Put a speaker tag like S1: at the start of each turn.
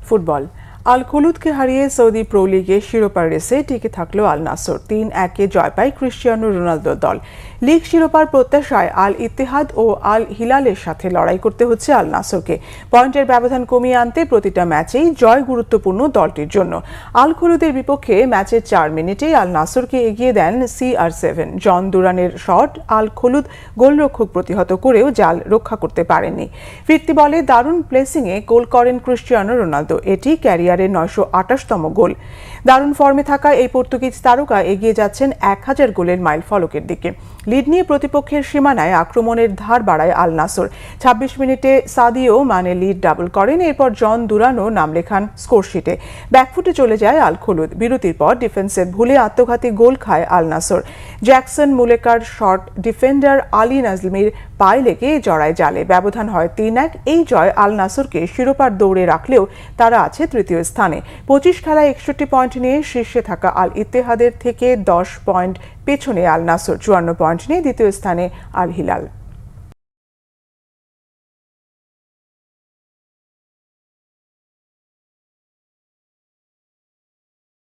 S1: Football আল খুলুদকে হারিয়ে Saudi pro লিগে শিরোপার রেসে টিকে থাকলো আল নাসর। ৩-১ জয় পায় ক্রিস্টিয়ানো রোনালদোর দল। লিগ শিরোপার প্রত্যাশায় আল ইত্তেহাদ ও আল হিলালের সাথে লড়াই করতে হচ্ছে আল নাসরকে। পয়েন্টের ব্যবধান কমিয়ে আনতে প্রতিটা ম্যাচেই জয় গুরুত্বপূর্ণ দলটির জন্য। আল খুলুদের বিপক্ষে ম্যাচের ৪ মিনিটেই আল নাসরকে এগিয়ে দেন CR7 জন দুরানের শট। আল খুলুদ গোলরক্ষক প্রতিহত করেও জাল রক্ষা করতে পারেননি। ফিরতি বলে দারুণ প্লেসিংয়ে গোল করেন ক্রিস্টিয়ানো রোনালদো। এটি ক্যারিয়ারের ৯২৮তম গোল। দারুণ ফর্মে থাকা এই পর্তুগিজ তারকা এগিয়ে যাচ্ছেন ১০০০ গোলের মাইল ফলকের দিকে। লিড নিয়ে প্রতিপক্ষের সীমানায় আক্রমণের ধার বাড়ায় আল নাসর। ২৬ মিনিটে সাদিও মানে লিড ডাবল করেন। এরপর জন দুরানো নাম লেখান স্কোরশিটে। ব্যাকফুটে চলে যায় আল খুলুদ। বিরতির পর ডিফেন্সের ভুলে আত্মঘাতী গোল খায় আল নাসর। জ্যাকসন মুলেকার শট ডিফেন্ডার আলী নাজমির পায়ে লেগে জড়ায় জালে। ব্যবধান হয় ৩-১। এই জয় আল নাসরকে শিরোপার দৌড়ে রাখলেও তারা আছে তৃতীয় স্থানে। ২৫ খেলায় ৬১ পয়েন্ট নিয়ে শীর্ষে থাকা আল ইত্তেহাদের থেকে ১০ পয়েন্ট পেছনে আল নাসর। ৫৪ পয়েন্ট নিয়ে দ্বিতীয় স্থানে আল হিলাল।